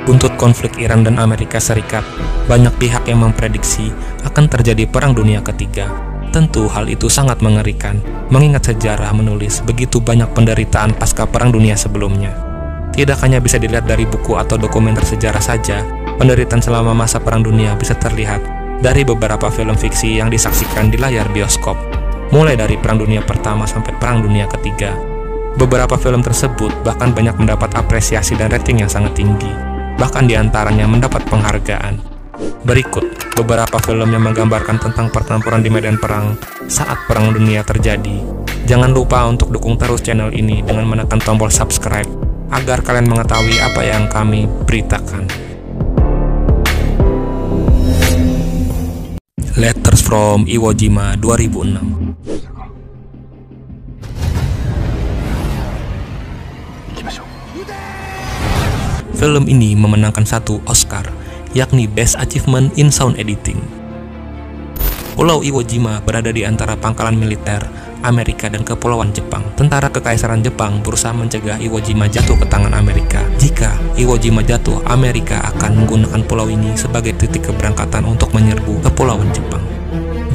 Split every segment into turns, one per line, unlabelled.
Buntut konflik Iran dan Amerika Serikat, banyak pihak yang memprediksi akan terjadi Perang Dunia Ketiga. Tentu hal itu sangat mengerikan, mengingat sejarah menulis begitu banyak penderitaan pasca Perang Dunia sebelumnya. Tidak hanya bisa dilihat dari buku atau dokumenter sejarah saja, penderitaan selama masa Perang Dunia bisa terlihat dari beberapa film fiksi yang disaksikan di layar bioskop, mulai dari Perang Dunia Pertama sampai Perang Dunia Ketiga. Beberapa film tersebut bahkan banyak mendapat apresiasi dan rating yang sangat tinggi, bahkan diantaranya mendapat penghargaan. Berikut beberapa film yang menggambarkan tentang pertempuran di medan perang saat Perang Dunia terjadi. Jangan lupa untuk dukung terus channel ini dengan menekan tombol subscribe agar kalian mengetahui apa yang kami beritakan. Letters from Iwo Jima 2006. Film ini memenangkan 1 Oscar, yakni Best Achievement in Sound Editing. Pulau Iwo Jima berada di antara pangkalan militer Amerika dan Kepulauan Jepang. Tentara Kekaisaran Jepang berusaha mencegah Iwo Jima jatuh ke tangan Amerika. Jika Iwo Jima jatuh, Amerika akan menggunakan pulau ini sebagai titik keberangkatan untuk menyerbu Kepulauan Jepang.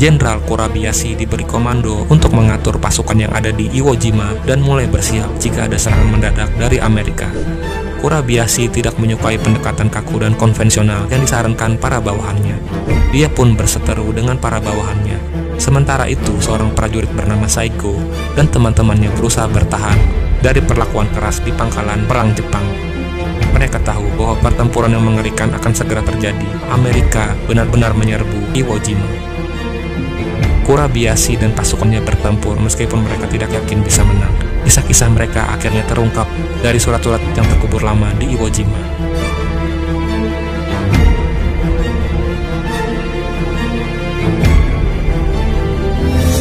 Jenderal Kurabayashi diberi komando untuk mengatur pasukan yang ada di Iwo Jima dan mulai bersiap jika ada serangan mendadak dari Amerika. Kurabayashi tidak menyukai pendekatan kaku dan konvensional yang disarankan para bawahannya. Dia pun berseteru dengan para bawahannya. Sementara itu, seorang prajurit bernama Saigo dan teman-temannya berusaha bertahan dari perlakuan keras di pangkalan perang Jepang. Mereka tahu bahwa pertempuran yang mengerikan akan segera terjadi. Amerika benar-benar menyerbu Iwo Jima. Kurabayashi dan pasukannya bertempur meskipun mereka tidak yakin bisa menang. Kisah-kisah mereka akhirnya terungkap dari surat-surat yang terkubur lama di Iwo Jima.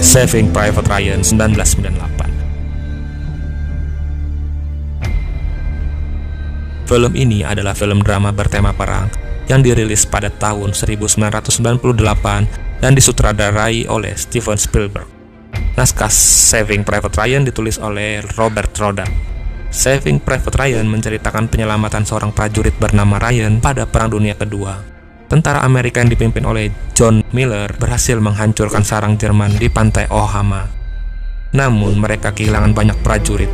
Saving Private Ryan 1998. Film ini adalah film drama bertema perang yang dirilis pada tahun 1998 dan disutradarai oleh Steven Spielberg. Naskah Saving Private Ryan ditulis oleh Robert Rodat. Saving Private Ryan menceritakan penyelamatan seorang prajurit bernama Ryan pada Perang Dunia Kedua. Tentara Amerika yang dipimpin oleh John Miller berhasil menghancurkan sarang Jerman di pantai Ohama. Namun mereka kehilangan banyak prajurit.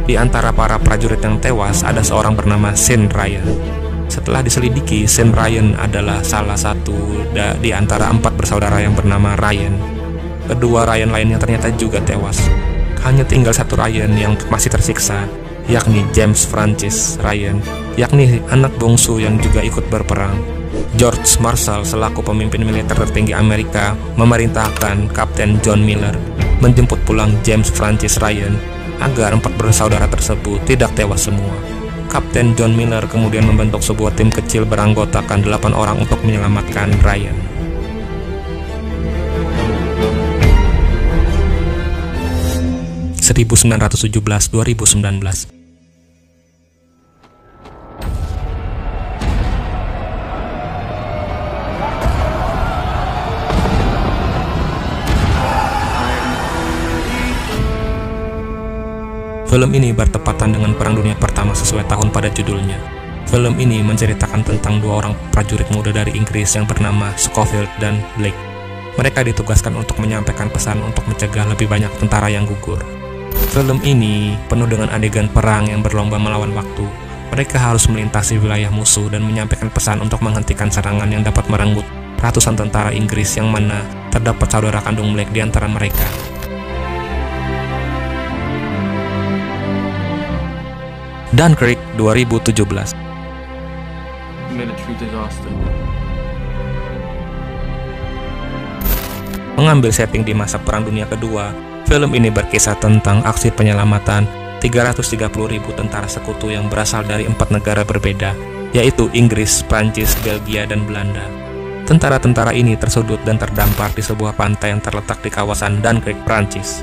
Di antara para prajurit yang tewas ada seorang bernama Sean Ryan. Setelah diselidiki, Sean Ryan adalah salah satu di antara 4 bersaudara yang bernama Ryan. Kedua Ryan lainnya ternyata juga tewas. Hanya tinggal 1 Ryan yang masih tersiksa, yakni James Francis Ryan, yakni anak bungsu yang juga ikut berperang. George Marshall selaku pemimpin militer tertinggi Amerika memerintahkan Kapten John Miller menjemput pulang James Francis Ryan agar 4 bersaudara tersebut tidak tewas semua. Kapten John Miller kemudian membentuk sebuah tim kecil beranggotakan 8 orang untuk menyelamatkan Ryan. (1917–2019) Film ini bertepatan dengan Perang Dunia Pertama sesuai tahun pada judulnya. Film ini menceritakan tentang 2 orang prajurit muda dari Inggris yang bernama Scofield dan Blake. Mereka ditugaskan untuk menyampaikan pesan untuk mencegah lebih banyak tentara yang gugur. Film ini penuh dengan adegan perang yang berlomba melawan waktu. Mereka harus melintasi wilayah musuh dan menyampaikan pesan untuk menghentikan serangan yang dapat merenggut ratusan tentara Inggris yang mana terdapat saudara kandung Blake di antara mereka. Dunkirk 2017. Mengambil setting di masa Perang Dunia Kedua, film ini berkisah tentang aksi penyelamatan 330.000 tentara sekutu yang berasal dari 4 negara berbeda, yaitu Inggris, Prancis, Belgia, dan Belanda. Tentara-tentara ini tersudut dan terdampar di sebuah pantai yang terletak di kawasan Dunkirk, Prancis.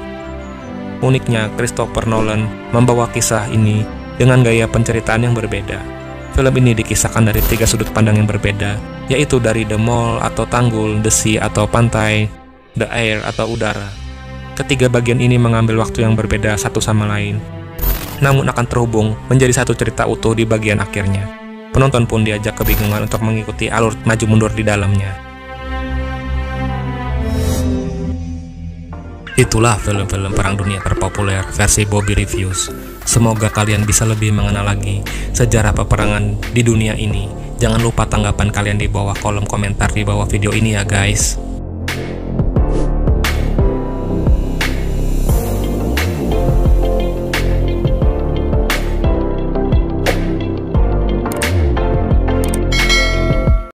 Uniknya, Christopher Nolan membawa kisah ini dengan gaya penceritaan yang berbeda. Film ini dikisahkan dari 3 sudut pandang yang berbeda, yaitu dari the mall atau tanggul, the sea atau pantai, the air atau udara. Ketiga bagian ini mengambil waktu yang berbeda satu sama lain, namun akan terhubung menjadi satu cerita utuh di bagian akhirnya. Penonton pun diajak kebingungan untuk mengikuti alur maju mundur di dalamnya. Itulah film-film perang dunia terpopuler versi Bobby Reviews. Semoga kalian bisa lebih mengenal lagi sejarah peperangan di dunia ini. Jangan lupa tanggapan kalian di bawah kolom komentar di bawah video ini ya guys.